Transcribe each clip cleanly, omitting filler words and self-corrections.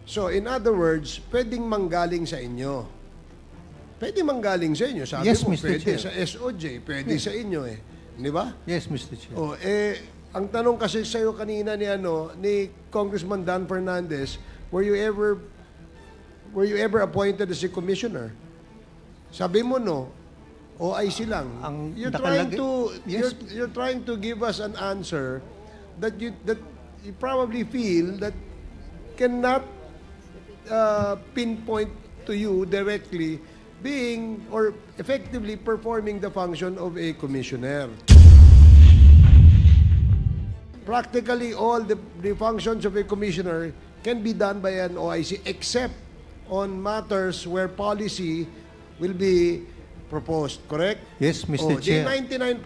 So, in other words, pwedeng manggaling sa inyo. Pwede manggaling sa inyo. Sabi Yes, mo, Mr. pwede Chair. sa SOJ, pwede sa inyo eh. Di ba? Yes, Mr. Chair. Oh, ang tanong kasi sa iyo kanina ni Congressman Dan Fernandez, were you ever appointed as a commissioner? Sabi mo no. OIC lang. You're trying to give us an answer that you probably feel that cannot pinpoint to you directly being or effectively performing the function of a commissioner. Practically all the functions of a commissioner can be done by an OIC except on matters where policy will be proposed, correct? Yes, Mr. Chair. 99%,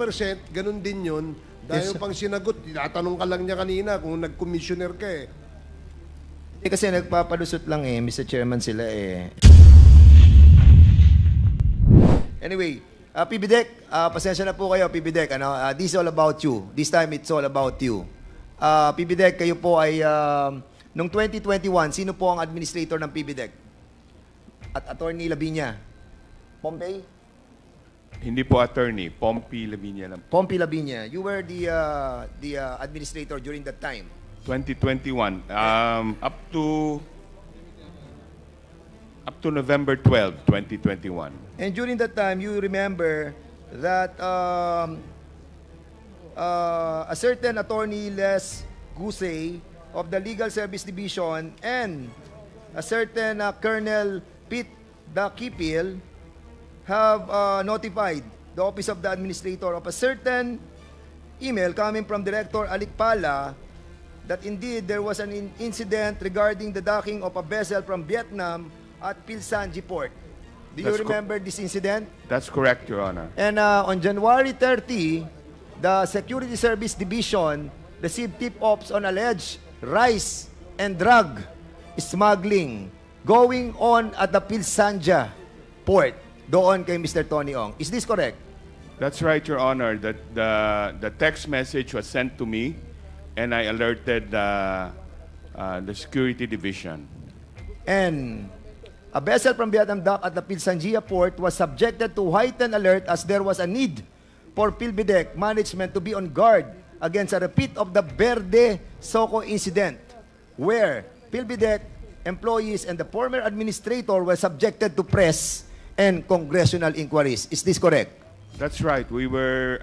ganun din yun. Dahil Yes, pang sinagot, tinatanong ka lang niya kanina kung nag-commissioner ka eh. Kasi nagpapalusot lang eh, Mr. Chairman sila eh. Anyway, PBDEC, pasensya na po kayo, PBDEC. This is all about you. This time, it's all about you. PBDEC, kayo po ay, noong 2021, sino po ang administrator ng PBDEC? At Attorney Labinya? Pompey? Hindi po attorney, Pompey Labinya lang. Pompey Labinya. You were the administrator during that time. 2021, up to November 12, 2021. And during that time, you remember that a certain Attorney Les Gusey of the Legal Service Division and a certain Colonel Pete Dakipil have notified the Office of the Administrator of a certain email coming from Director Alikpala that indeed there was an incident regarding the docking of a vessel from Vietnam at Pilsanji Port. Do you remember this incident? That's correct, Your Honor. And on January 30, the Security Service Division received tip-offs on alleged rice and drug smuggling going on at the Pilsanja Port doon kay Mr. Tony Ong. Is this correct? That's right, Your Honor. That the text message was sent to me, and I alerted the Security Division. And a vessel from Vietnam dock at the Pilsanjia Port was subjected to heightened alert as there was a need for PhilBidec management to be on guard against a repeat of the Verde Soco incident, where PhilBidec employees and the former administrator were subjected to press and congressional inquiries. Is this correct? That's right.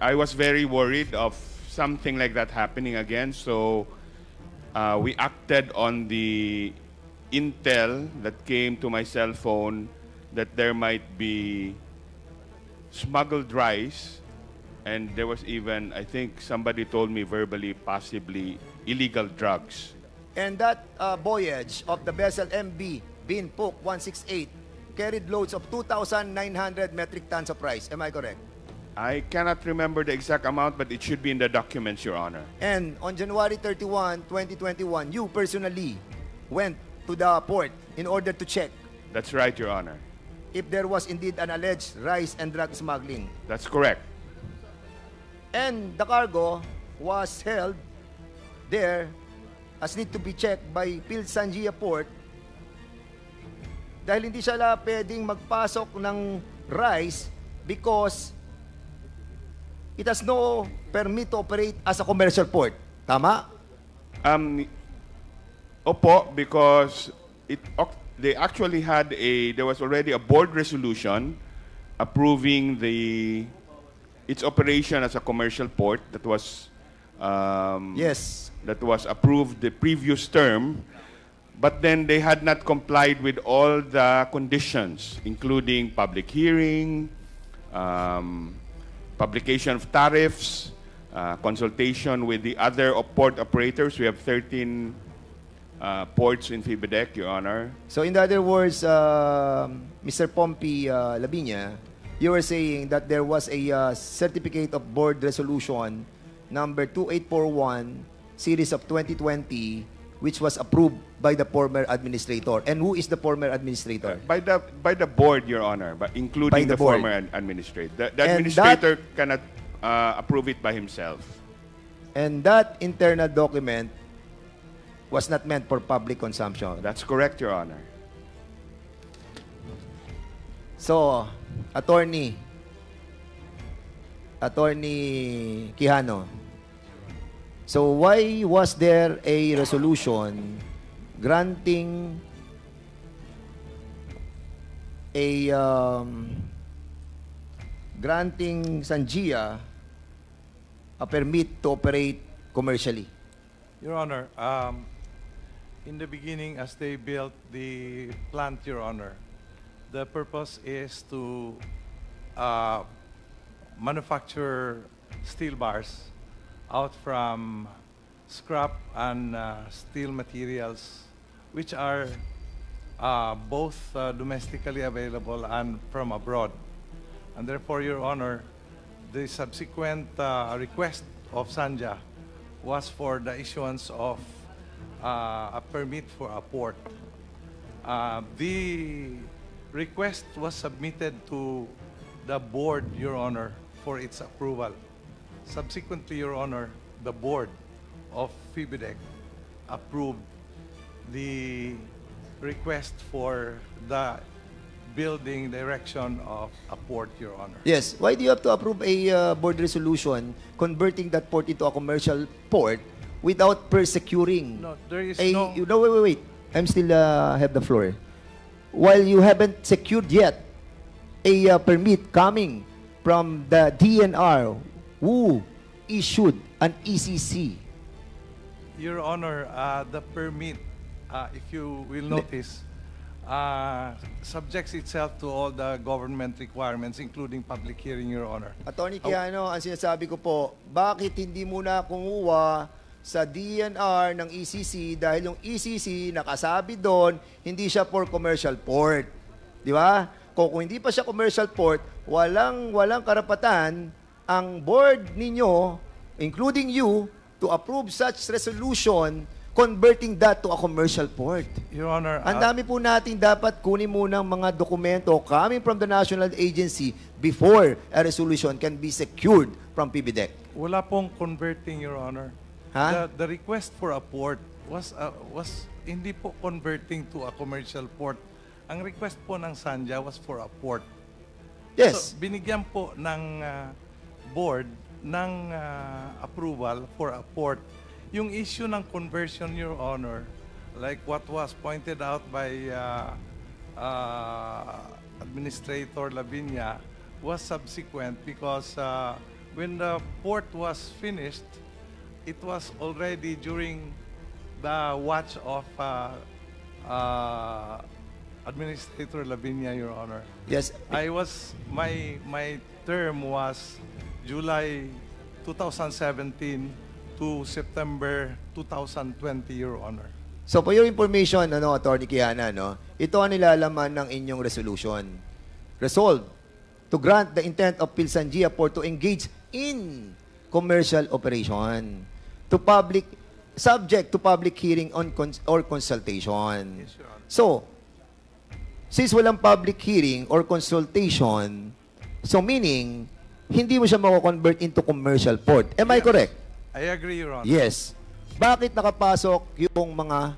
I was very worried of something like that happening again, so we acted on the intel that came to my cell phone that there might be smuggled rice, and there was even, I think somebody told me verbally, possibly illegal drugs. And that voyage of the vessel MB Binpuk 168 carried loads of 2,900 metric tons of rice. Am I correct? I cannot remember the exact amount, but it should be in the documents, Your Honor. And on January 31, 2021, you personally went to the port in order to check That's right, Your Honor. if there was indeed an alleged rice and drug smuggling. That's correct. And the cargo was held there as need to be checked by Pilsanjia Port dahil hindi siya pwedeng magpasok ng rice because it has no permit to operate as a commercial port. Tama? Opo, because they actually had there was already a board resolution approving its operation as a commercial port that was Yes. that was approved the previous term, but then they had not complied with all the conditions, including public hearing, publication of tariffs, consultation with the other port operators. We have 13 ports in PhilBidec, Your Honor. So in other words, Mr. Pompey Labinya, you were saying that there was a certificate of board resolution number 2841 series of 2020 which was approved by the former administrator. And who is the former administrator? By the board, Your Honor, but including By the the board. former administrator. The And administrator cannot approve it by himself. And that internal document was not meant for public consumption. That's correct, Your Honor. So, Attorney Quijano, so why was there a resolution granting granting Sanjia a permit to operate commercially? Your Honor, in the beginning, as they built the plant, Your Honor, the purpose is to manufacture steel bars out from scrap and steel materials, which are both domestically available and from abroad. And therefore, Your Honor, the subsequent request of Sanja was for the issuance of a permit for a port. The request was submitted to the board, Your Honor, for its approval. Subsequently, Your Honor, the board of FIBIDEC approved the request for the building direction of a port, Your Honor. Yes. Why do you have to approve a board resolution converting that port into a commercial port without persecuting? No, there is No, no... wait. I'm still have the floor. While you haven't secured yet a permit coming from the DNR who issued an ECC. Your Honor, the permit, if you will notice, subjects itself to all the government requirements, including public hearing, Your Honor. Attorney Quijano, ang sinasabi ko po, bakit hindi muna kumuha sa DNR ng ECC dahil yung ECC nakasabi doon, hindi siya for commercial port. Di ba? Kung hindi pa siya commercial port, walang karapatan ang board ninyo, including you, to approve such resolution converting that to a commercial port. Your Honor, Ang dami po natin dapat kunin munang mga dokumento coming from the national agency before a resolution can be secured from PBDEC. wala pong converting, Your Honor. Ha? The request for a port was hindi po converting to a commercial port. Ang request po ng Sanja was for a port. Yes. So, binigyan po ng board ng approval for a port. Yung issue ng conversion, Your Honor, like what was pointed out by Administrator Lavinia, was subsequent because when the port was finished, it was already during the watch of Administrator Lavinia, Your Honor. Yes. My term was July 2017 to September 2020, Your Honor. So for your information, Attorney Quijana, ito ang nilalaman ng inyong resolution. Resolved to grant the intent of Pilsangia Port to engage in commercial operation subject to public hearing or consultation. Yes, Your Honor. So, since walang public hearing or consultation, so meaning, hindi mo siya mako-convert into commercial port. Am I Yes. correct? I agree, Your Honor. Yes. Bakit nakapasok yung mga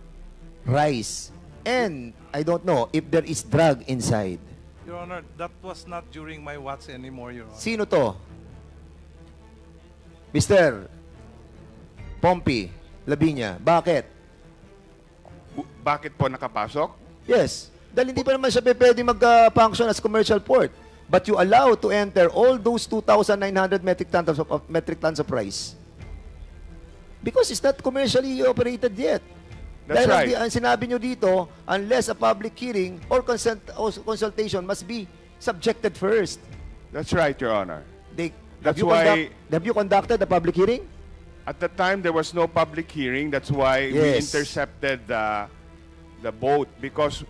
rice? And I don't know if there is drug inside. Your Honor, that was not during my watch anymore, Your Honor. Sino to? Mr. Pompey Lavinia. Bakit? Bakit po nakapasok? Yes. Dahil hindi pa naman siya pwede mag-function as commercial port. But you allow to enter all those 2,900 metric tons of rice. Because it's not commercially operated yet. That's Dahil right. ang sinabi nyo dito, unless a public hearing or consultation must be subjected first. That's right, Your Honor. Have you conducted a public hearing? At the time, there was no public hearing. That's why we Yes. intercepted the boat because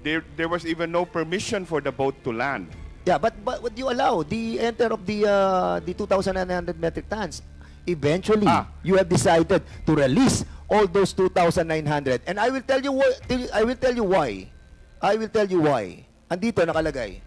there was even no permission for the boat to land. Yeah, but would you allow the enter of the 2,900 metric tons? Eventually, you have decided to release all those 2,900. And I will tell you why. I will tell you why. Andito nakalagay.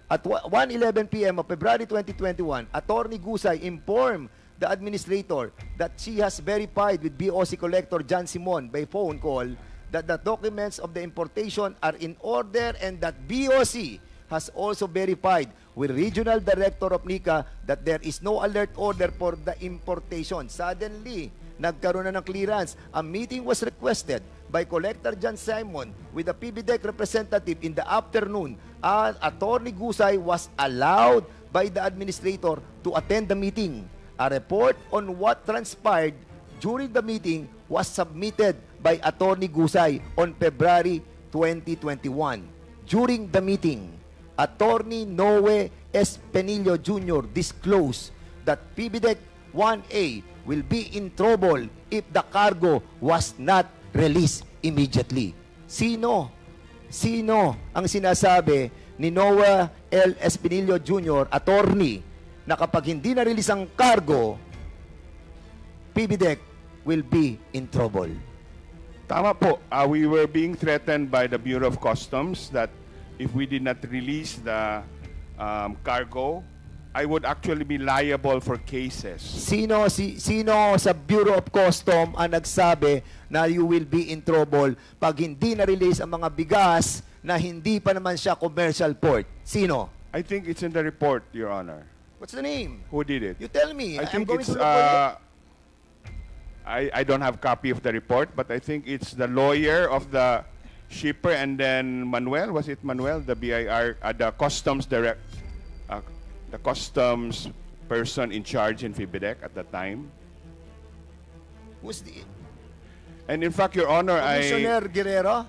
At 1:11 p.m. of February 2021, Attorney Gusay informed the administrator that she has verified with BOC Collector John Simon by phone call that the documents of the importation are in order and that BOC has also verified with Regional Director of NICA that there is no alert order for the importation. Suddenly, nagkaroon na ng clearance. A meeting was requested by Collector John Simon with the PBDEC representative in the afternoon. Attorney Gusay was allowed by the administrator to attend the meeting. A report on what transpired during the meeting was submitted by Attorney Gusay on February 2021. During the meeting, Attorney Noe S. Penillo Jr. disclosed that PBDEC 1A will be in trouble if the cargo was not released immediately. Sino ang sinasabi ni Noe L. S. Penillo Jr., attorney, na kapag hindi na-release ang cargo, PBDEC will be in trouble? Tama po. We were being threatened by the Bureau of Customs that if we did not release the cargo, I would actually be liable for cases. Sino sa Bureau of Customs ang nagsabi na you will be in trouble pag hindi na-release ang mga bigas na hindi pa naman siya commercial port? Sino? I think it's in the report, Your Honor. What's the name? Who did it? You tell me. I I'm think going it's to look for it. I don't have copy of the report, but I think it's the lawyer of the shipper and then Manuel, was it Manuel, the BIR, the customs the customs person in charge in FIBIDEC at the time. Who's the And in fact, Your Honor, Commissioner Guerrero?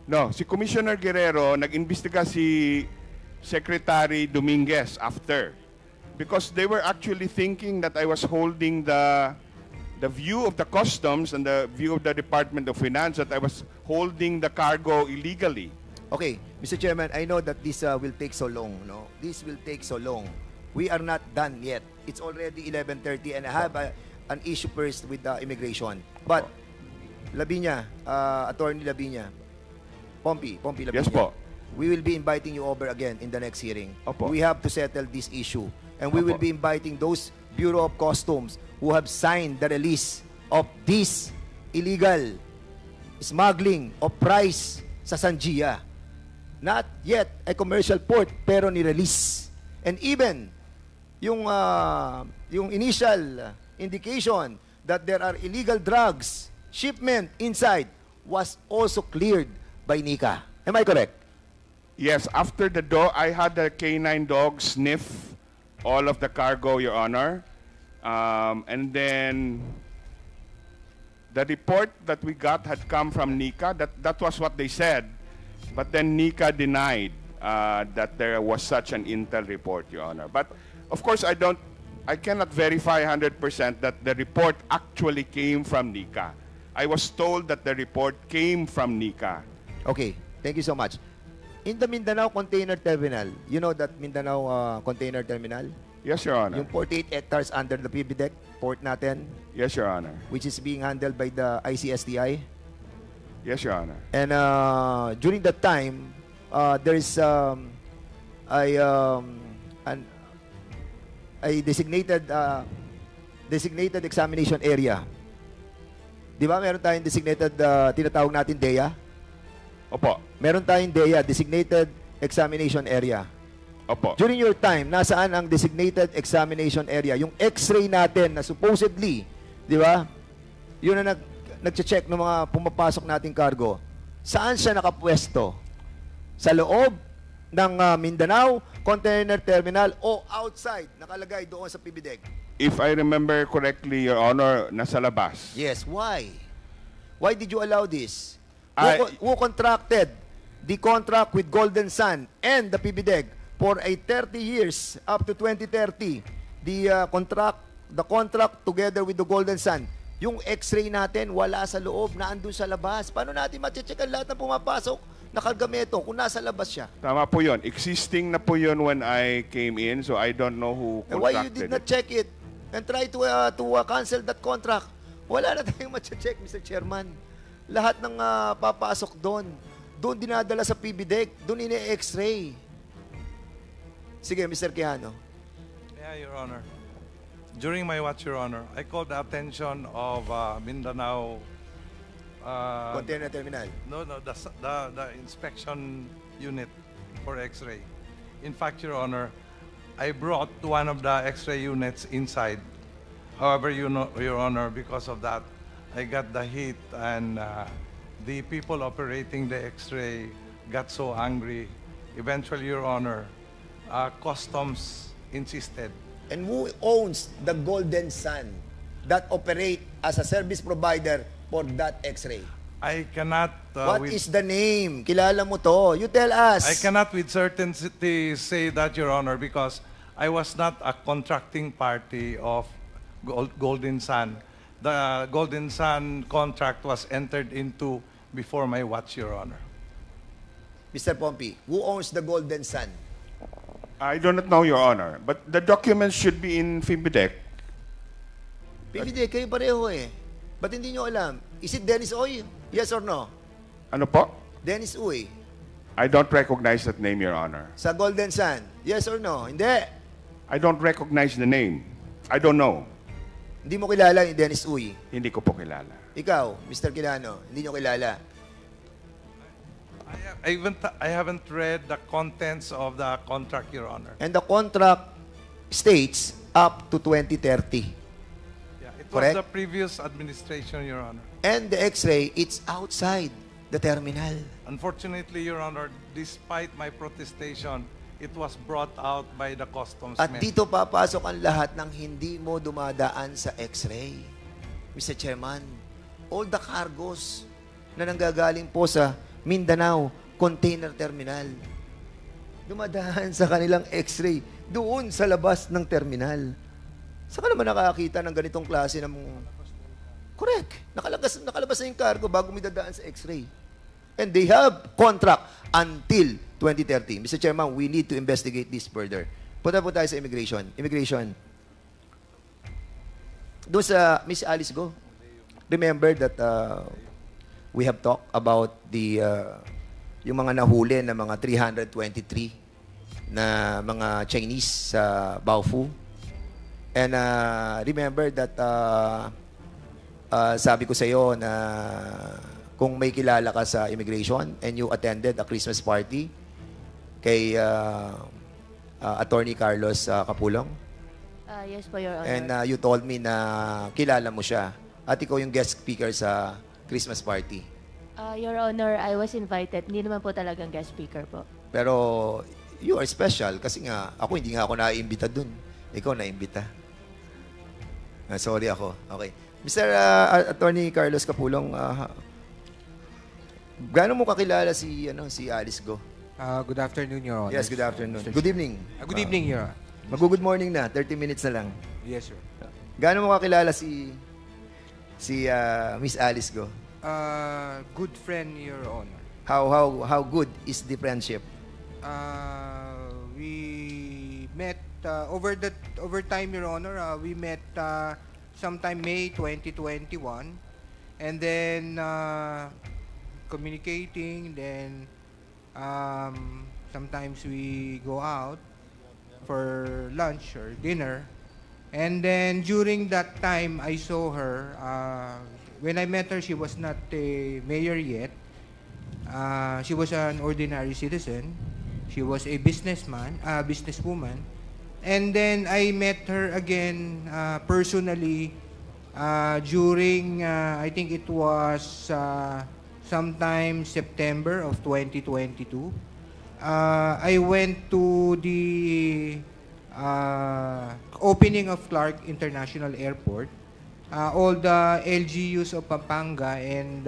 No, si Commissioner Guerrero, nag-imbestiga si Secretary Dominguez after. Because they were actually thinking that I was holding the view of the customs and the view of the Department of Finance that I was holding the cargo illegally. Okay, Mr. Chairman, I know that this will take so long, no? This will take so long. We are not done yet. It's already 11:30 and I have an issue first with the immigration. But, Labinya, Attorney Labinya, Pompey Labinya. Yes po. We will be inviting you over again in the next hearing. Opo. We have to settle this issue. And we will Opo. be inviting those Bureau of Customs who have signed the release of this illegal smuggling of rice sa Sanjia. Not yet a commercial port, pero ni-release. And even, yung initial indication that there are illegal drugs, shipment inside, was also cleared by NICA. Am I correct? Yes, after the dog, I had the canine dog sniff all of the cargo, Your Honor. And then the report that we got had come from NICA. That was what they said. But then NICA denied that there was such an intel report, Your Honor. But of course, I cannot verify 100% that the report actually came from NICA. I was told that the report came from NICA. Okay, thank you so much. In the Mindanao Container Terminal, you know that Mindanao Container Terminal? Yes, Your Honor. Yung 48 hectares under the PBDEC, port natin, Yes, Your Honor. which is being handled by the ICSTI. Yes, Your Honor. And during that time, there is a designated examination area. Di ba meron tayong designated, tinatawag natin DEA? Opo. Meron tayong DEA, designated examination area. Opo. During your time, nasaan ang designated examination area? Yung x-ray natin na supposedly, di ba? Yun na nag-check ng mga pumapasok nating cargo. Saan siya nakapwesto? Sa loob ng Mindanao Container Terminal o outside, nakalagay doon sa PBDEC? If I remember correctly, Your Honor, nasa labas. Yes, why? Why did you allow this? I- Who contracted the contract with Golden Sun and the PBDEC for a 30 years up to 2030? The contract together with the Golden Sun. Yung x-ray natin, wala sa loob, naandun sa labas. Paano natin ma-check ang lahat ng pumapasok na kargamento kung nasa labas siya? Tama po yun. Existing na po yun when I came in, so I don't know who And why you contracted did not check it and try to cancel that contract? Wala na tayong ma-check, Mr. Chairman. Lahat ng papasok doon dinadala sa PBDEC, doon ine-x-ray. Sige, Mr. Quijano. Yeah, Your Honor. During my watch, Your Honor, I called the attention of Mindanao. Container terminal. No, the inspection unit for X-ray. In fact, Your Honor, I brought one of the X-ray units inside. However, Your Honor, because of that, I got the heat, and the people operating the X-ray got so angry. Eventually, Your Honor, customs insisted. And who owns the Golden Sun that operate as a service provider for that X-ray? I cannot. What is the name? Kilala mo to. You tell us. I cannot with certainty say that, Your Honor, because I was not a contracting party of Golden Sun. The Golden Sun contract was entered into before my watch, Your Honor. Mr. Pompey, who owns the Golden Sun? I do not know, Your Honor, but the documents should be in FIBIDEC. PBD, kayo pareho eh. Ba't hindi nyo alam? Is it Dennis Uy? Yes or no? Ano po? Dennis Uy. I don't recognize that name, Your Honor. Sa Golden Sun? Yes or no? Hindi. I don't recognize the name. I don't know. Hindi mo kilala ni Dennis Uy. Hindi ko po kilala. Ikaw, Mr. Quilano, hindi nyo kilala. I haven't read the contents of the contract, Your Honor. And the contract states up to 2030. Yeah, it was Correct? the previous administration, Your Honor. And the X-ray, it's outside the terminal. Unfortunately, Your Honor, despite my protestation, it was brought out by the customs At men. dito papasok ang lahat ng hindi mo dumadaan sa X-ray. Mr. Chairman, all the cargos na nanggagaling po sa Mindanao Container Terminal, dumadaan sa kanilang X-ray doon sa labas ng terminal. Saan ka naman nakakita ng ganitong klase ng... Correct. Nakalabas na yung cargo bago may dadaan sa X-ray. And they have contract until 2030. Mr. Chairman, we need to investigate this further. Punta po tayo sa immigration. Immigration. Doon sa Miss Alice Go, remember that we have talked about the yung mga nahuli na mga 323 na mga Chinese sa Baofu. And remember that sabi ko sa iyo na kung may kilala ka sa immigration and you attended a Christmas party kay Attorney Carlos Capulong. Yes po, Your Honor. And you told me na kilala mo siya. At ikaw yung guest speaker sa Christmas party. Your Honor, I was invited. Hindi naman po talagang guest speaker po. Pero you are special kasi nga ako hindi nga ako naiimbita dun. Ikaw naiimbita. Sorry ako. Okay. Mr. Attorney Carlos Capulong, gaano mo kakilala si Alice Go? Good afternoon, Your Honor. Yes, good afternoon. Good evening. Good evening, Your Honor. Mag-good morning na. 30 minutes na lang. Yes, sir. Gaano mo kakilala si Miss Alice Go? Good friend, Your Honor. How good is the friendship? We met over time, Your Honor. We met sometime May 2021, and then communicating. Then sometimes we go out for lunch or dinner, and then during that time I saw her. When I met her, she was not a mayor yet. She was an ordinary citizen. She was a businesswoman. And then I met her again personally during, I think it was sometime September of 2022. I went to the opening of Clark International Airport. All the LGUs of Pampanga and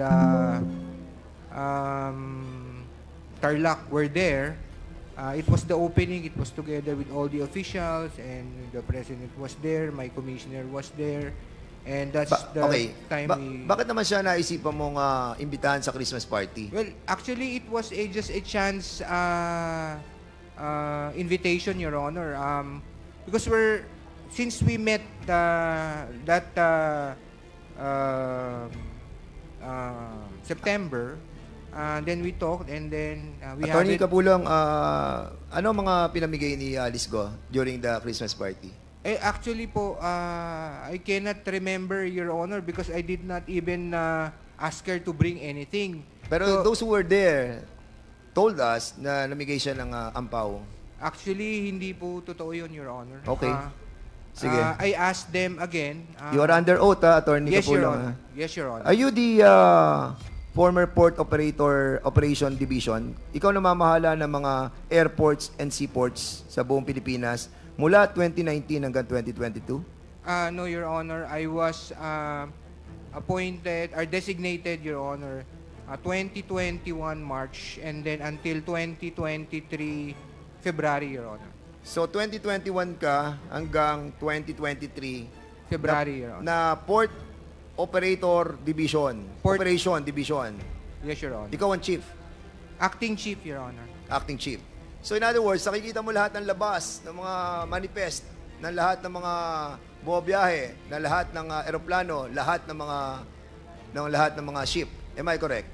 Tarlac were there. It was the opening. It was together with all the officials, and the president was there. My commissioner was there, and that's the time we... Bakit naman siya naisipan mong imbitahan sa Christmas party? Well, actually, it was just a chance invitation, Your Honor. Because since we met September, then we talked, and then we Attorney Capulong, ano mga pinamigay ni Alice Go during the Christmas party? Actually po, I cannot remember, Your Honor, because I did not even ask her to bring anything. Pero So, those who were there told us na namigay siya ng ampaw. actually, hindi po totoo yun, Your Honor. Okay. Sige. I asked them again. You are under oath, Attorney Yes, Your Capulong. Honor. Yes, Your Honor. Are you the former Port Operator Operation Division? Ikaw namamahala ng mga airports and seaports sa buong Pilipinas mula 2019 hanggang 2022? No, Your Honor. I was appointed or designated, Your Honor, 2021 March and then until 2023 February, Your Honor. So 2021 ka hanggang 2023 February, Your Honor. na Port Operator Division. Port- Operation Division. Yes, Your Honor. Ikaw ang chief, Acting Chief, Your Honor. acting chief. So in other words, nakikita mo lahat ng labas, ng mga manifest, ng lahat ng mga bumabiyahe, ng lahat ng eroplano, lahat ng mga ship. Am I correct?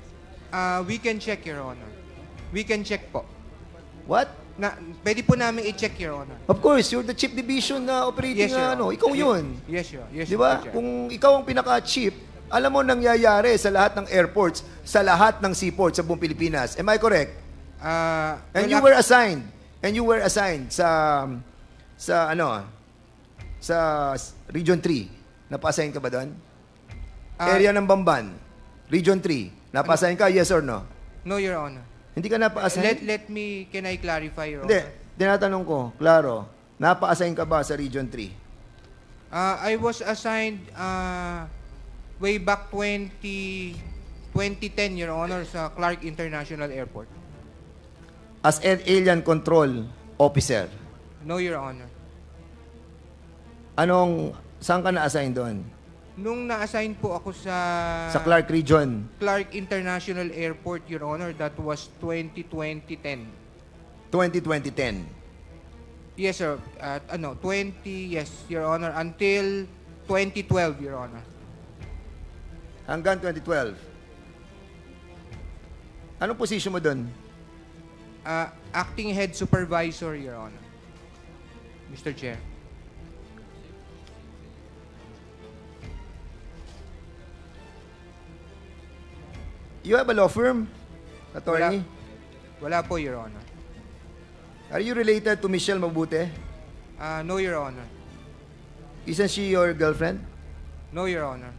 We can check, Your Honor. We can check po. What? Pwede po namin i-check, Your Honor. Of course, you're the chief division na operating Yes, Your Honor. Ikaw yun. Yes, Your Honor. Yes, Di ba? Your Honor. Kung ikaw ang pinaka-chief, alam mo nangyayari sa lahat ng airports, sa lahat ng seaports sa buong Pilipinas. Am I correct? And you were assigned. sa Region 3. Napa-assign ka ba doon? Area ng Bamban. Region 3. Napa-assign ka, yes or no? No, Your Honor. Hindi ka napa-assign? Can I clarify, Your Hindi. Honor? Tinatanong ko, klaro. Napa-assign ka ba sa Region 3? I was assigned way back 2010, Your Honor, sa Clark International Airport. As an alien control officer. No, Your Honor. Saan ka na-assign doon? Nung na-assign po ako sa Clark Region. Clark International Airport, Your Honor, that was 2010. 2010. Yes, sir. Yes, Your Honor, until 2012, Your Honor. Hanggang 2012. Anong position mo doon? Acting Head Supervisor, Your Honor. Mr. Chair. You have a law firm, attorney? Wala po, Your Honor. Are you related to Michelle Mabute? No, Your Honor. Isn't she your girlfriend? No, Your Honor.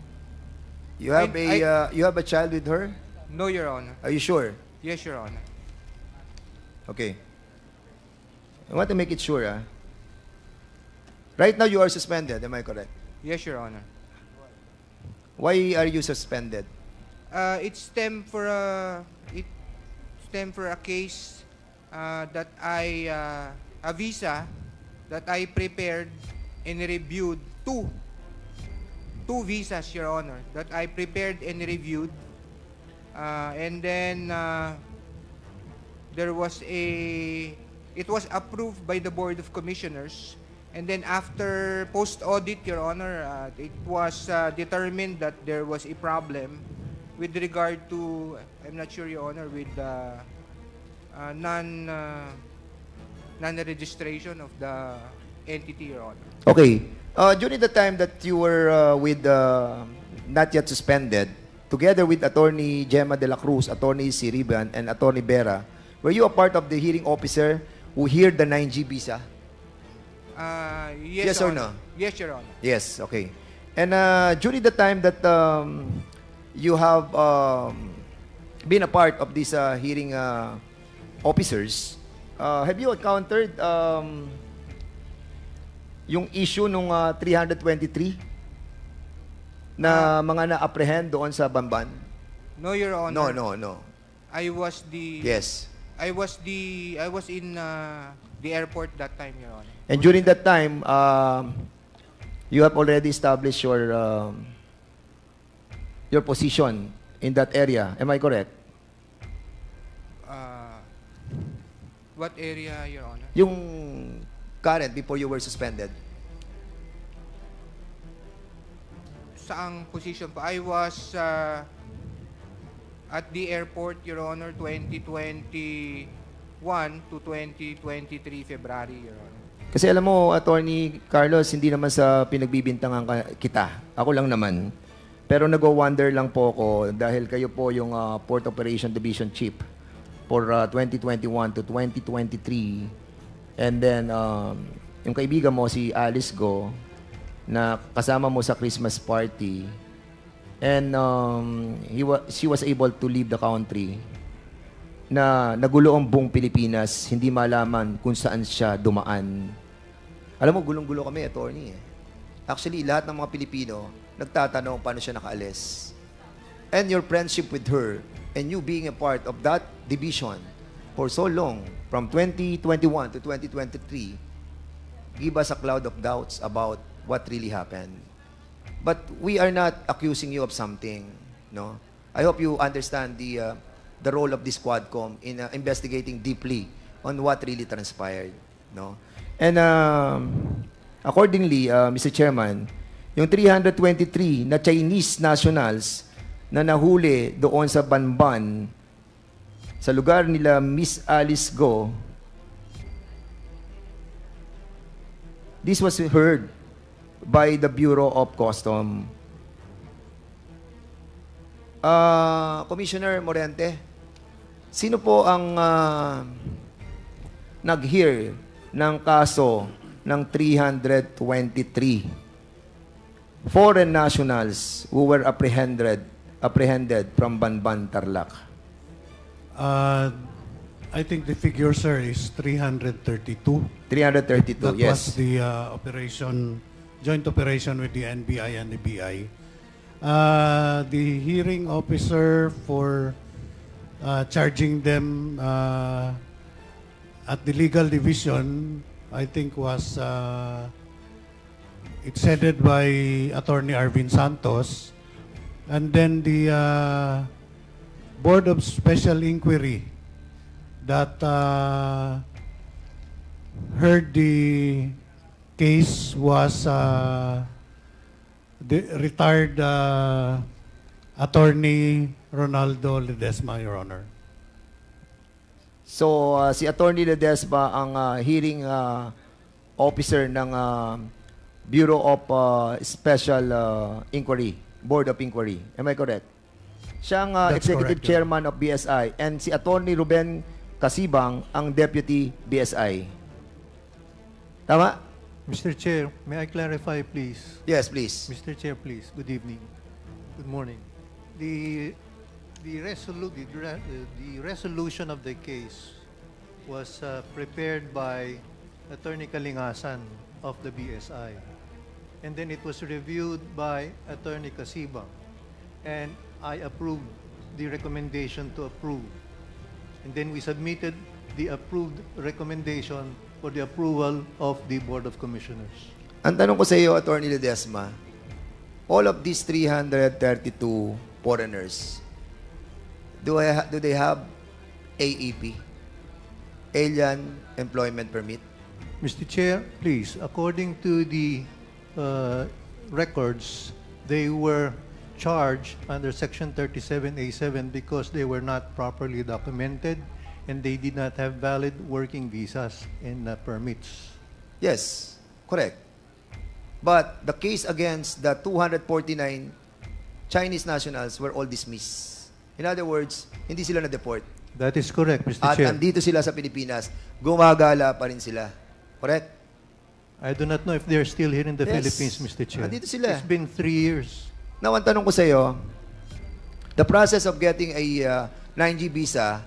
You have you have a child with her? No, Your Honor. Are you sure? Yes, Your Honor. Okay. I want to make it sure. Right now you are suspended, am I correct? Yes, Your Honor. Why are you suspended? It stemmed for a case that a visa that I prepared and reviewed two visas, Your Honor, that I prepared and reviewed, and then it was approved by the Board of Commissioners, and then after post-audit, Your Honor, it was determined that there was a problem with regard to, I'm not sure, Your Honor, with the non-registration of the entity, Your Honor. Okay. During the time that you were with not yet suspended, together with Attorney Gemma de la Cruz, Attorney Siriban, and Attorney Vera, were you a part of the hearing officer who heard the 9G visa? Yes, Yes or Honor. no? Yes, Your Honor. Yes, okay. And during the time that you have been a part of these hearing officers, have you encountered yung issue nung 323 na mga na-apprehend doon sa Bamban? No, Your Honor. No. I was Yes. I was in the airport that time, Your Honor. And during that time, you have already established your position in that area. Am I correct? What area, Your Honor? Yung current before you were suspended. Saang position pa? I was at the airport, Your Honor, 2021 to 2023 February, Your Honor. Kasi alam mo, Attorney Carlos, hindi naman sa pinagbibintangan kita. Ako lang naman. Pero nag-wonder lang po ako dahil kayo po yung Port Operation Division Chief for 2021 to 2023. And then, yung kaibigan mo, si Alice Go, na kasama mo sa Christmas party. And she was able to leave the country na nagulo ang buong Pilipinas, hindi malaman kung saan siya dumaan. Alam mo, gulong-gulo kami, attorney. Actually, lahat ng mga Pilipino nagtatanong paano siya nakaalis. And your friendship with her and you being a part of that division for so long, from 2021 to 2023, give us a cloud of doubts about what really happened. But we are not accusing you of something, no? I hope you understand the role of this Quadcom in investigating deeply on what really transpired, no? And accordingly, Mr. Chairman, yung 323 na Chinese nationals na nahuli doon sa Banban, sa lugar nila Miss Alice Go, this was heard by the Bureau of Custom. Commissioner Morente, sino po ang nag-hear ng kaso ng 323 foreign nationals who were apprehended from Banban, Tarlac? I think the figure, sir, is 332. 332, That yes. was the joint operation with the NBI and the BI. The hearing officer for charging them at the legal division, I think was it's headed by Attorney Arvin Santos, and then the Board of Special Inquiry that heard the case was the retired Attorney Ronaldo Ledesma, Your Honor. So, si Attorney Ledesma ang hearing officer ng Bureau of Special Inquiry, Board of Inquiry. Am I correct? Siya ang That's Executive correct, Chairman of BSI, and si Attorney Ruben Casibang ang Deputy BSI. Tama? Mr. Chair, may I clarify, please? Yes, please. Mr. Chair, please. Good evening. Good morning. The resolution of the case was prepared by Attorney Kalingasan of the BSI. And then it was reviewed by Attorney Casibang. And I approved the recommendation to approve. And then we submitted the approved recommendation for the approval of the Board of Commissioners. Ang tanong ko sa iyo, Attorney Ledesma, all of these 332 foreigners, do they have AEP, Alien Employment Permit? Mr. Chair, please, according to the records, they were charged under Section 37A7 because they were not properly documented and they did not have valid working visas and permits. Yes, correct. But the case against the 249 Chinese nationals were all dismissed. In other words, hindi sila na-deport. That is correct, Mr. At Chair. andito sila sa Pilipinas, gumagala pa rin sila. Correct? I do not know if they're still here in the Yes. Philippines, Mr. Chair. Andito sila. It's been 3 years. Now, ang tanong ko sa iyo, the process of getting a 9G visa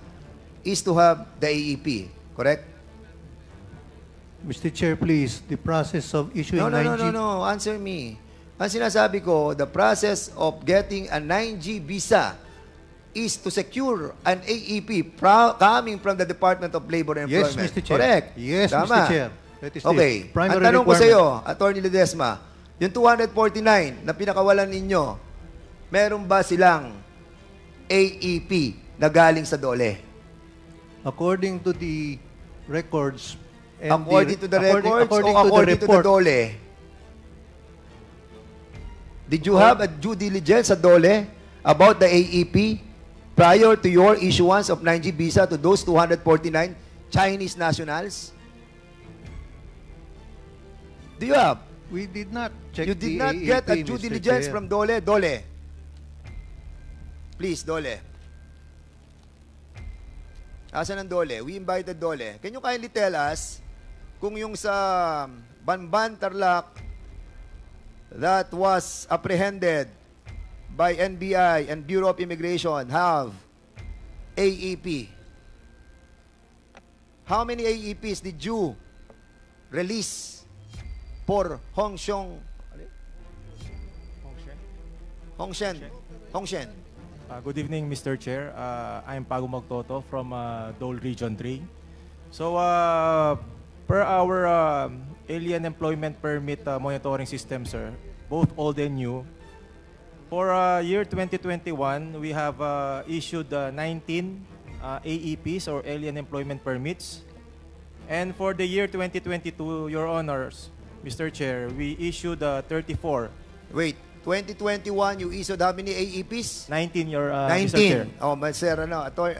is to have the AEP, correct? Mr. Chair, please, the process of issuing No. Answer me. Ang sinasabi ko, the process of getting a 9G visa is to secure an AEP coming from the Department of Labor and Yes, Employment. Mr. Chair. Correct? Yes, Tama. Mr. Chair. That is Okay. the primary Ang tanong ko sa requirement. iyo, Attorney Ledesma, yung 249 na pinakawalan ninyo, meron ba silang AEP na galing sa DOLE? According to the records, and According to the records according o to the according to the report, DOLE? Did you have a due diligence sa DOLE about the AEP prior to your issuance of 9G visa to those 249 Chinese nationals? Do you have? We did not check You did the not AAP, get a due Mr. diligence Chair. from Dole? Dole. Please, Dole. Asan ang Dole? We invited Dole. Can you kindly tell us kung yung sa Banban, Tarlac that was apprehended by NBI and Bureau of Immigration have AEP? How many AEPs did you release for Hongshen? Good evening, Mr. Chair. I'm Pago Magtoto from Dole Region 3. So, per our alien employment permit monitoring system, sir, both old and new, for year 2021, we have issued 19 AEPs or alien employment permits. And for the year 2022, Your Honors, Mr. Chair, we issued 34. Wait, 2021, you issued how many AEPs? 19, Mr. Chair. 19. Oh, Sir,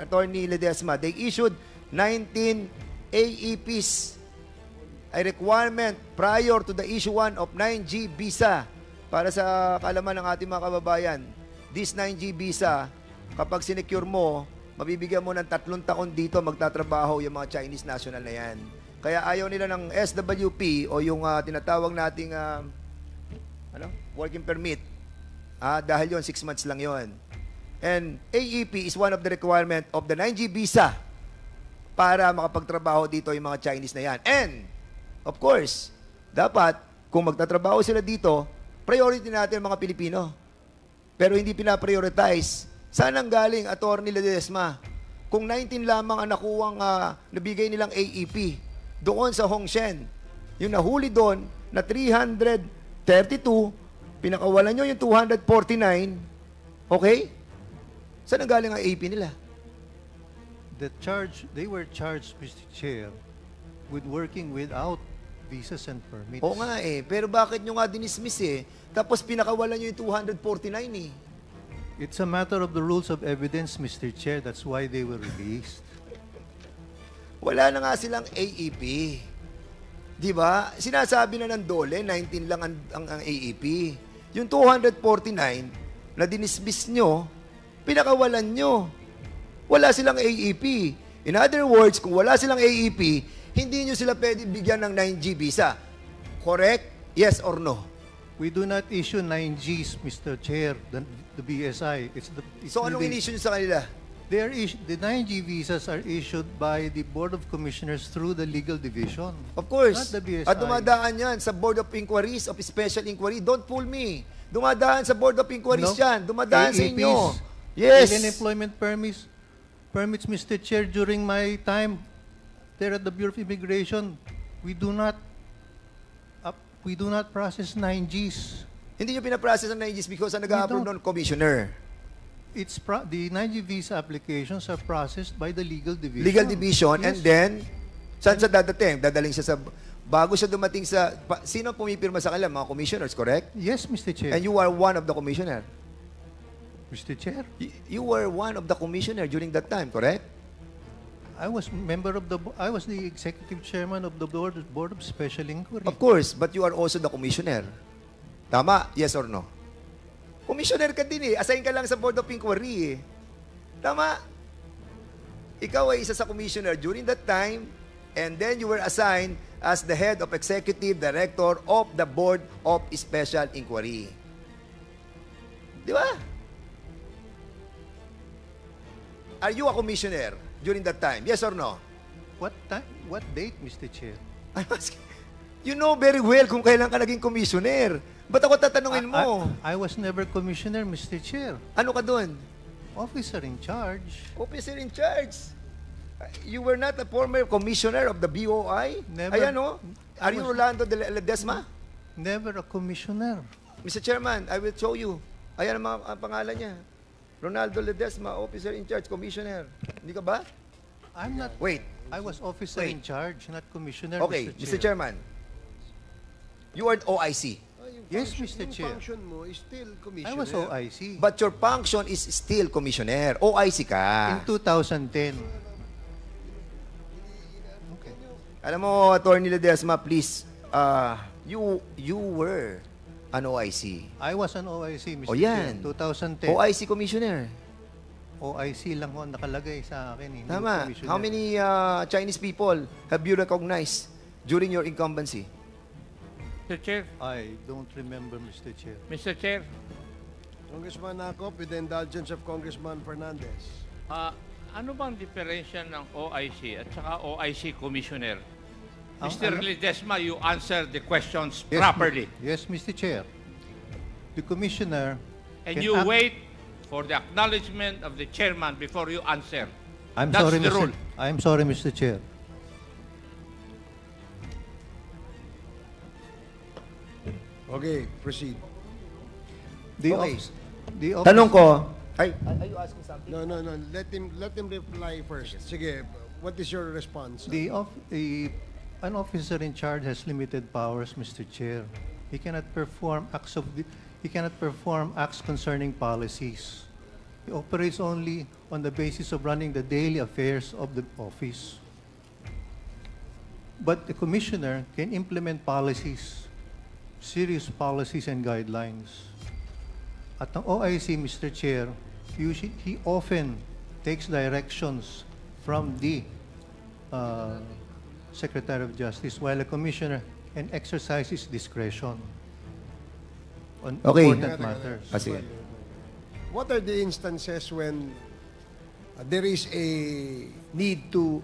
Attorney Ledesma, they issued 19 AEPs, a requirement prior to the issuance of 9G visa. Para sa kaalaman ng ating mga kababayan, this 9G visa, kapag sinecure mo, mabibigyan mo ng 3 taon dito magtatrabaho yung mga Chinese national na yan. Kaya ayaw nila ng SWP o yung tinatawag nating working permit. Dahil yon 6 months lang yon. And AEP is one of the requirement of the 9G visa para makapagtrabaho dito yung mga Chinese na yan. And, of course, dapat, kung magtatrabaho sila dito, priority natin ang mga Pilipino. Pero hindi pinaprioritize. Saan ang galing, Attorney Ledesma? Kung 19 lamang ang nakuwang nabigay nilang AEP doon sa Hongshen, yung nahuli doon na 332, pinakawalan nyo yung 249, okay? Saan ang galing ang AEP nila? They were charged, Mr. Chair, with working without visas and permits. Oo nga eh, pero bakit nyo nga dinismiss eh? Tapos pinakawalan nyo yung 249 eh. It's a matter of the rules of evidence, Mr. Chair. That's why they were released. Wala na nga silang AEP. Di ba? Sinasabi na ng Dole, 19 lang ang AEP. Yung 249 na dinismiss nyo, pinakawalan nyo. Wala silang AEP. In other words, kung wala silang AEP, hindi nyo sila pwede bigyan ng 9G visa. Correct? Yes or no? We do not issue 9Gs, Mr. Chair, the BSI. So anong in-issue nyo sa kanila? The 9G visas are issued by the Board of Commissioners through the legal division. Of course. Not the BSI. At dumadaan yan sa Board of Inquiries, of Special Inquiry. Don't fool me. Dumadaan sa Board of Inquiries yan. Dumadaan sa inyo. Yes. Alien employment permits, Mr. Chair, during my time there at the Bureau of Immigration, we do not process 9Gs. Hindi nyo pinaprocess ang 9Gs because ang nag-a-approve nun, Commissioner. The 9G visa applications are processed by the legal division. Legal division, Yes. and then, saan sa dadating? Dadaling siya sa, bago siya dumating sa, sino pumipirma sa kanila? Mga commissioners, correct? Yes, Mr. Chair. And you are one of the commissioner. Mr. Chair, You were one of the commissioner during that time, correct? I was the executive chairman of the Board of Special Inquiry. Of course, but you are also the commissioner. Tama? Yes or no? Commissioner ka din eh. Assign ka lang sa Board of Inquiry eh. Tama? Ikaw ay isa sa commissioner during that time, and then you were assigned as the head of executive director of the Board of Special Inquiry. Di ba? Are you a commissioner during that time? Yes or no? What date, Mr. Chair? I'm asking. You know very well kung kailan ka naging commissioner. Ba't ako tatanungin mo? I was never commissioner, Mr. Chair. Ano ka doon? Officer in charge. Officer in charge. You were not a former commissioner of the BOI? Never. Ayan o. Are you Rolando de Ledesma? Never a commissioner. Mr. Chairman, I will show you. Ayan ang mga pangalan niya. Ronaldo Ledesma, officer in charge, commissioner. Hindi ka ba? I'm not. Wait. I was officer in charge, not commissioner, Okay, Mr. Mr. Chairman. You are OIC. Yes, Mr. Chair. Yung function mo is still commissioner. I was OIC. But your function is still commissioner. OIC ka. In 2010. Okay. Alam mo, Attorney Ledesma, please You were an OIC. I was an OIC, Mr. O yan. Chair. 2010. OIC commissioner. OIC lang ho nakalagay sa akin. Hindi Tama. commissioner. How many Chinese people have you recognized during your incumbency? Mr. Chair, I don't remember, Mr. Chair. Mr. Chair, Congressman Acop, with the indulgence of Congressman Fernandez. ano bang diferensya ng OIC at saka OIC Commissioner? Ang Mr. ano- Ledesma, you answer the questions Yes, properly. Yes, Mr. Chair. The commissioner And can you act- wait for the acknowledgement of the chairman before you answer. I'm That's sorry, the rule. I'm sorry, Mr. Chair. Okay, proceed. The Okay. office, the office, Tanong ko, are you asking something? No. Let him reply first. Sige, what is your response? an officer in charge has limited powers, Mr. Chair. He cannot perform acts concerning policies. He operates only on the basis of running the daily affairs of the office. But the commissioner can implement policies, serious policies and guidelines. At ang OIC, Mr. Chair, he often takes directions from the Secretary of Justice, while a commissioner can exercise his discretion on Okay. important matters. Sige. What are the instances when there is a need to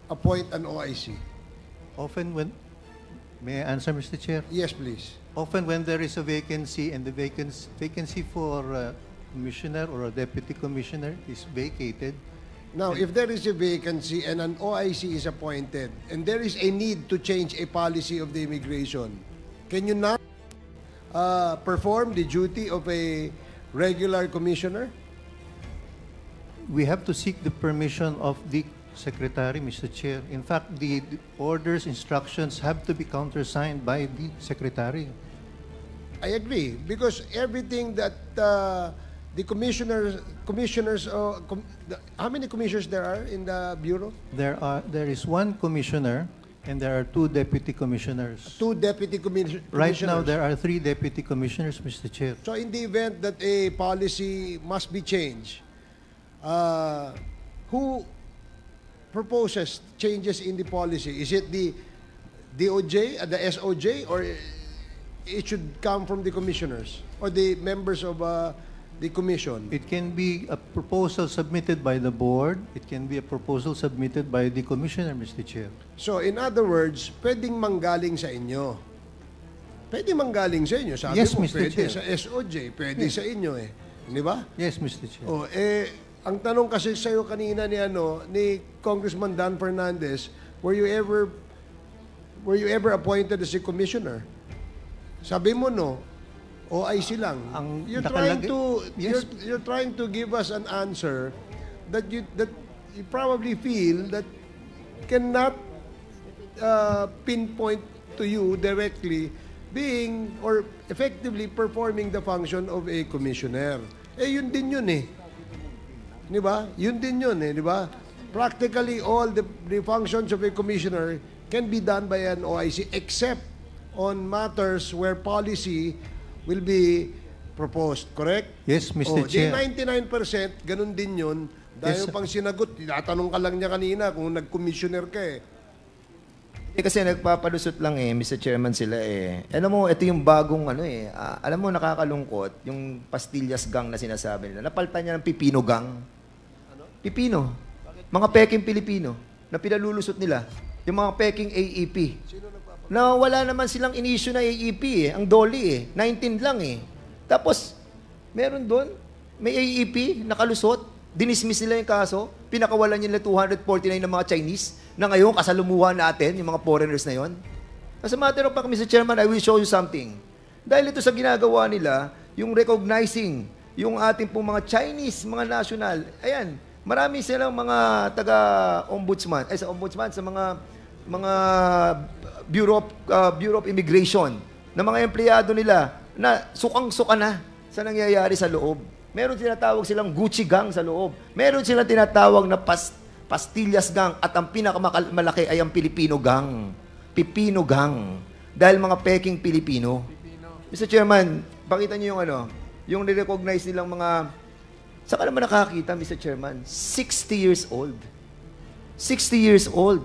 appoint an OIC? Often when, may I answer, Mr. Chair? Yes, please. Often when there is a vacancy and the vacancy for a commissioner or a deputy commissioner is vacated, Now, if there is a vacancy and an OIC is appointed and there is a need to change a policy of the immigration, can you not perform the duty of a regular commissioner? we have to seek the permission of the secretary, Mr. Chair. In fact, the orders, instructions have to be countersigned by the secretary. I agree, because everything that the commissioners, how many commissioners there are in the bureau? There is one commissioner and there are two deputy commissioners. Two deputy commissioners. Right now, there are 3 deputy commissioners, Mr. Chair. So in the event that a policy must be changed, who proposes changes in the policy? Is it the DOJ, the SOJ, or it should come from the commissioners or the members of the commission? It can be a proposal submitted by the board. It can be a proposal submitted by the commissioner, Mr. Chair. So in other words, pwedeng manggaling sa inyo. Pwede manggaling sa inyo. Sabi Yes, mo, Mr. pwede Chair. sa SOJ, pwede sa inyo eh. Di ba? Yes, Mr. Chair. Oh, ang tanong kasi sa iyo kanina ni Congressman Dan Fernandez, were you ever appointed as a commissioner? Sabi mo no, OIC lang. Ang You're trying to give us an answer that you probably feel that cannot pinpoint to you directly being or effectively performing the function of a commissioner. Yun din yun eh. Di ba? Yun din yun eh, di ba? Practically all the functions of a commissioner can be done by an OIC except on matters where policy will be proposed, correct? Yes, Mr. Chair. Di 99%, ganun din yun. Dahil Yes, pang sinagot, tinatanong ka lang niya kanina kung nag-commissioner ka eh. Kasi nagpapalusot lang Mr. Chairman sila Alam mo, ito yung bagong alam mo, nakakalungkot, yung pastillas gang na sinasabi nila. Napalitan niya ng pipino gang. Pipino. Mga peking Pilipino na pinalulusot nila. Yung mga peking AEP. Na wala naman silang in-issue na AEP Ang Dolly 19 lang Tapos, meron doon, may AEP, nakalusot, dinismiss nila yung kaso, pinakawalan nila 249 ng mga Chinese, na ngayon kasalumuhan natin, yung mga foreigners na yon. As a matter of fact, Mr. Chairman, I will show you something. Dahil ito sa ginagawa nila, yung recognizing, yung ating pong mga Chinese, mga national, ayan, marami silang mga taga-ombudsman, sa ombudsman, sa mga Bureau of Immigration, na mga empleyado nila, na sukang-suka na sa nangyayari sa loob. Meron tinatawag silang Gucci gang sa loob. Meron silang tinatawag na pastillas gang at ang pinakamalaki ay ang Filipino gang. Pipino gang. dahil mga peking Pilipino. Mr. Chairman, pakita niyo yung yung nirecognize nilang mga, saan ka naman nakakita, Mr. Chairman? 60 years old. 60 years old.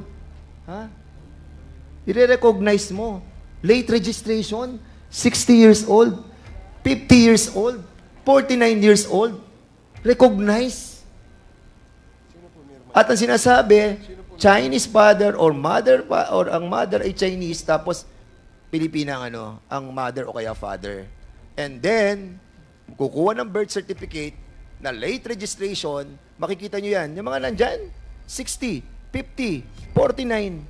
Ha? I-recognize mo. Late registration, 60 years old, 50 years old, 49 years old. Recognize. At ang sinasabi, Chinese father or mother, or ang mother ay Chinese, tapos Pilipina ang mother o kaya father. And then, kukuha ng birth certificate na late registration, makikita nyo yan. Yung mga nandyan, 60, 50, 49.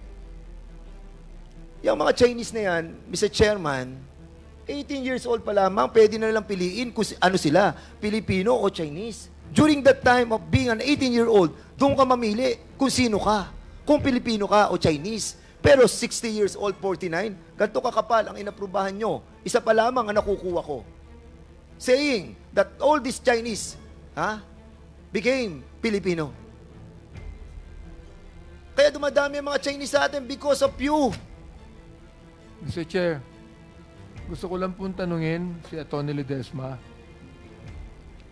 Yung mga Chinese na yan, Mr. Chairman, 18 years old pa lamang, pwede na lang piliin kung ano sila, Pilipino o Chinese. During that time of being an 18-year-old, doon ka mamili kung sino ka, kung Pilipino ka o Chinese. Pero 60 years old, 49, ganito kakapal ang inaprubahan nyo. Isa pa lamang ang nakukuha ko. Saying that all these Chinese became Filipino. Kaya dumadami ang mga Chinese sa atin because of you. Mr. Chair, gusto ko lang pong tanungin si Atty. Ledesma,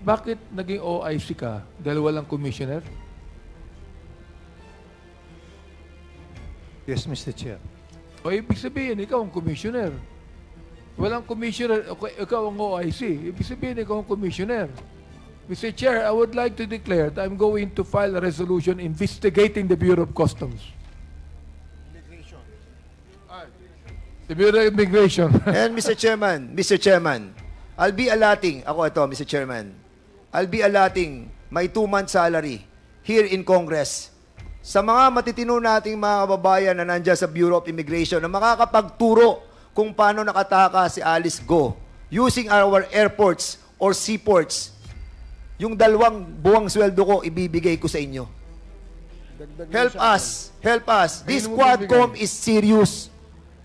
bakit naging OIC ka dahil walang commissioner? Yes, Mr. Chair. O ibig sabihin, ikaw ang commissioner. Walang commissioner, ikaw ang OIC. Ibig sabihin, ikaw ang commissioner. Mr. Chair, I would like to declare that I'm going to file a resolution investigating the Bureau of Customs. The Bureau of Immigration. And Mr. Chairman, I'll be allotting, Mr. Chairman, I'll be allotting my 2-month salary here in Congress sa mga matitino nating mga kababayan na nandiyan sa Bureau of Immigration na makakapagturo kung paano nakataka si Alice Go using our airports or seaports. Yung 2 buwang sweldo ko, ibibigay ko sa inyo. Help us. This Quadcom is serious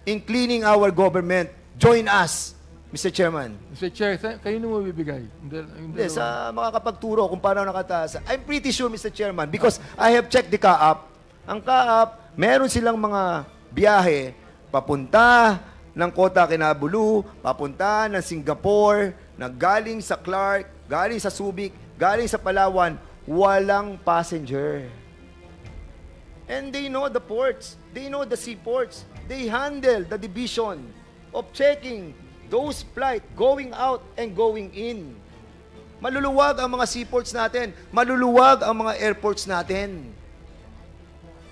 in cleaning our government. Join us, Mr. Chairman. Mr. Chair, kayo mo bibigay? Hindi, sa makakapagturo kung paano nakataas. I'm pretty sure, Mr. Chairman, because I have checked the CAAP. Ang CAAP, meron silang mga biyahe papunta ng Kota Kinabalu, papunta ng Singapore, galing sa Clark, galing sa Subic, galing sa Palawan, walang passenger. And they know the ports. They know the seaports. They handle the division of checking those flights going out and going in. Maluluwag ang mga seaports natin. Maluluwag ang mga airports natin.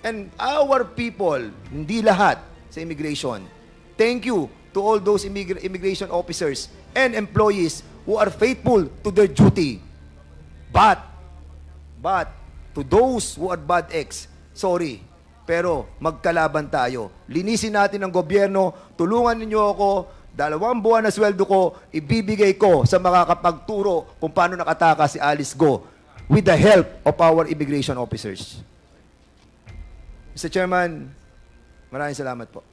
And our people, hindi lahat sa immigration, thank you to all those immigration officers and employees who are faithful to their duty. But, to those who are bad eggs, sorry, pero magkalaban tayo. Linisin natin ang gobyerno, tulungan ninyo ako, 2 buwan na sweldo ko, ibibigay ko sa makakapagturo kung paano nakataka si Alice Go with the help of our immigration officers. Mr. Chairman, maraming salamat po.